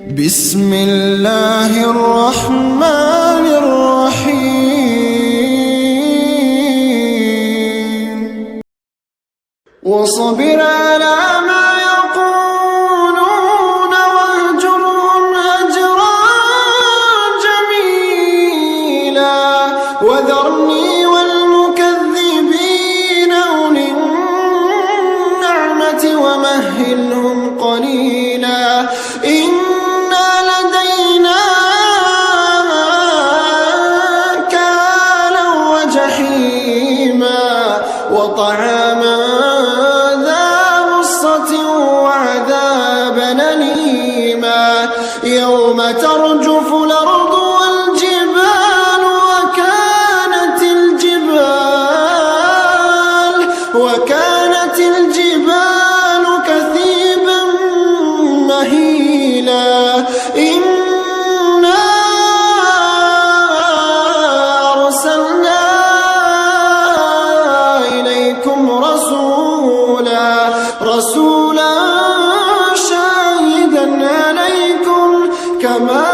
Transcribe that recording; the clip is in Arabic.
بسم الله الرحمن الرحيم واصبر على ما يقولون واهجرهم هجرا جميلا وذرني والمكذبين أولي النعمة ومهلهم قليلا إن لدينا أنكالا وجحيما وطعاما ذا غصة وعذابا أليما يوم ترجف الأرض والجبال وكانت الجبال كثيبا مهيلا إنا أرسلنا إليكم رسولا شاهدا عليكم كما